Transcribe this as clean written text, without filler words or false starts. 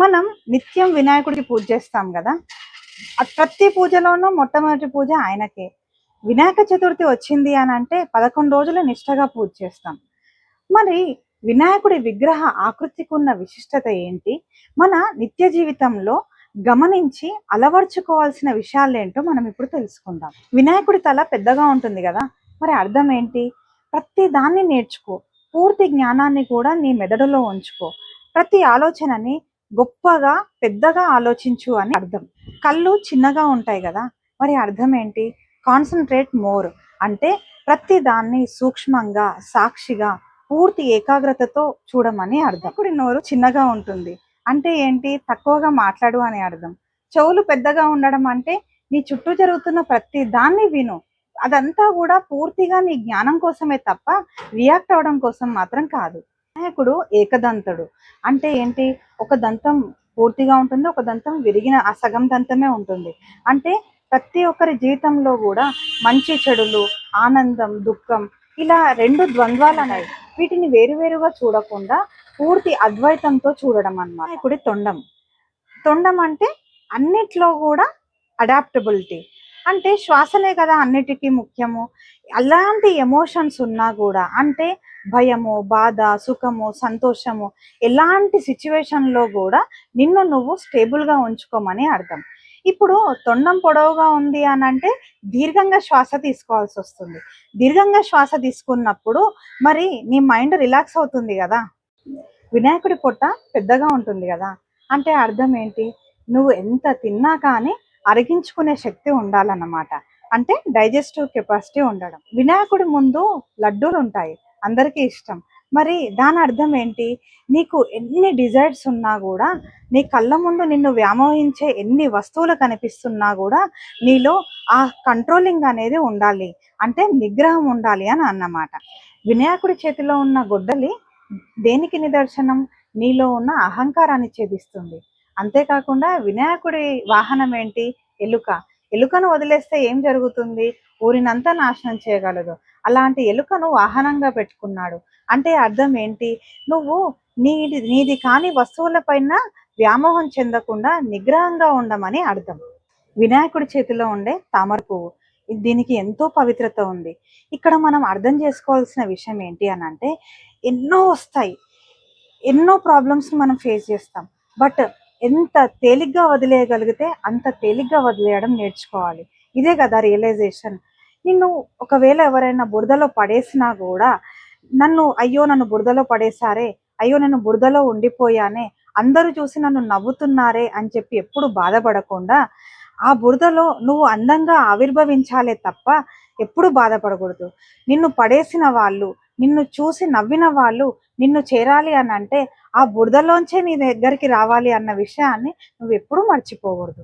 మనం నిత్యం వినాయకుడికి పూజ చేస్తాం కదా. ప్రతి పూజలోనూ మొట్టమొదటి పూజ ఆయనకే. వినాయక చతుర్థి వచ్చింది అని అంటే 11 రోజులు నిష్టగా పూజ చేస్తాం. మరి వినాయకుడి విగ్రహ ఆకృతికి ఉన్న విశిష్టత ఏంటి? మన నిత్య జీవితంలో గమనించి అలవర్చుకోవాల్సిన విషయాలేంటో మనం ఇప్పుడు తెలుసుకుందాం. వినాయకుడి తల పెద్దగా ఉంటుంది కదా, మరి అర్థం ఏంటి? ప్రతి దాన్ని నేర్చుకో, పూర్తి జ్ఞానాన్ని కూడా నీ మెదడులో ఉంచుకో, ప్రతి ఆలోచనని గొప్పగా పెద్దగా ఆలోచించు అని అర్థం. కళ్ళు చిన్నగా ఉంటాయి కదా, మరి అర్థం ఏంటి? కాన్సన్ట్రేట్ మోర్ అంటే ప్రతి దాన్ని సూక్ష్మంగా సాక్షిగా పూర్తి ఏకాగ్రతతో చూడమని అర్థం. ఇప్పుడు నోరు చిన్నగా ఉంటుంది అంటే ఏంటి? తక్కువగా మాట్లాడు అని అర్థం. చెవులు పెద్దగా ఉండడం అంటే నీ చుట్టూ జరుగుతున్న ప్రతి దాన్ని విను. అదంతా కూడా పూర్తిగా నీ జ్ఞానం కోసమే తప్ప రియాక్ట్ అవడం కోసం మాత్రం కాదు. వినాయకుడు ఏకదంతుడు అంటే ఏంటి? ఒక దంతం పూర్తిగా ఉంటుంది, ఒక దంతం విరిగిన ఆ సగం దంతమే ఉంటుంది. అంటే ప్రతి ఒక్కరి జీవితంలో కూడా మంచి చెడులు, ఆనందం, దుఃఖం ఇలా రెండు ద్వంద్వాలు ఉన్నాయి. వీటిని వేరువేరుగా చూడకుండా పూర్తి అద్వైతంతో చూడడం అన్నమాట. వినాయకుడి తొండం. తొండం అంటే అన్నిట్లో కూడా అడాప్టబిలిటీ. అంటే శ్వాసనే కదా అన్నిటికీ ముఖ్యము. అలాంటి ఎమోషన్స్ ఉన్నా కూడా అంటే భయము, బాధ, సుఖము, సంతోషము ఎలాంటి సిచ్యువేషన్లో కూడా నిన్ను నువ్వు స్టేబుల్గా ఉంచుకోమని అర్థం. ఇప్పుడు తొండం పొడవుగా ఉంది అని అంటే దీర్ఘంగా శ్వాస తీసుకోవాల్సి వస్తుంది. దీర్ఘంగా శ్వాస తీసుకున్నప్పుడు మరి నీ మైండ్ రిలాక్స్ అవుతుంది కదా. వినాయకుడి పొట్ట పెద్దగా ఉంటుంది కదా, అంటే అర్థం ఏంటి? నువ్వు ఎంత తిన్నా కానీ అరిగించుకునే శక్తి ఉండాలన్నమాట. అంటే డైజెస్టివ్ కెపాసిటీ ఉండడం. వినాయకుడి ముందు లడ్డూలు ఉంటాయి, అందరికీ ఇష్టం. మరి దాని అర్థం ఏంటి? నీకు ఎన్ని డిజైర్స్ ఉన్నా కూడా, నీ కళ్ళ ముందు నిన్ను వ్యామోహించే ఎన్ని వస్తువులు కనిపిస్తున్నా కూడా నీలో ఆ కంట్రోలింగ్ అనేది ఉండాలి, అంటే నిగ్రహం ఉండాలి అని అన్నమాట. వినాయకుడి చేతిలో ఉన్న గొడ్డలి దేనికి నిదర్శనం? నీలో ఉన్న అహంకారాన్ని ఛేదిస్తుంది. అంతేకాకుండా వినాయకుడి వాహనం ఏంటి? ఎలుక. ఎలుకను వదిలేస్తే ఏం జరుగుతుంది? ఊరినంతా నాశనం చేయగలదు. అలాంటి ఎలుకను వాహనంగా పెట్టుకున్నాడు అంటే అర్థం ఏంటి? నువ్వు నీది కాని వస్తువులపైన వ్యామోహం చెందకుండా నిగ్రహంగా ఉండమని అర్థం. వినాయకుడి చేతిలో ఉండే తామర పువ్వు, దీనికి ఎంతో పవిత్రత ఉంది. ఇక్కడ మనం అర్థం చేసుకోవాల్సిన విషయం ఏంటి అని అంటే, ఎన్నో వస్తాయి, ఎన్నో ప్రాబ్లమ్స్ మనం ఫేస్ చేస్తాం. బట్ ఎంత తేలిగ్గా వదిలేయగలిగితే అంత తేలిగ్గా వదిలేయడం నేర్చుకోవాలి. ఇదే కదా రియలైజేషన్. నిన్ను ఒకవేళ ఎవరైనా బురదలో పడేసినా కూడా నన్ను బురదలో పడేశారే, అయ్యో నేను బురదలో ఉండిపోయానే, అందరూ చూసి నన్ను నవ్వుతున్నారే అని చెప్పి ఎప్పుడు బాధపడకుండా ఆ బురదలో నువ్వు అందంగా ఆవిర్భవించాలే తప్ప ఎప్పుడు బాధపడకూడదు. నిన్ను పడేసిన వాళ్ళు, నిన్ను చూసి నవ్విన వాళ్ళు నిన్ను చేరాలి అని అంటే ఆ బురదలోంచే నీ దగ్గరికి రావాలి అన్న విషయాన్ని నువ్వు ఎప్పుడూ మర్చిపోకూడదు.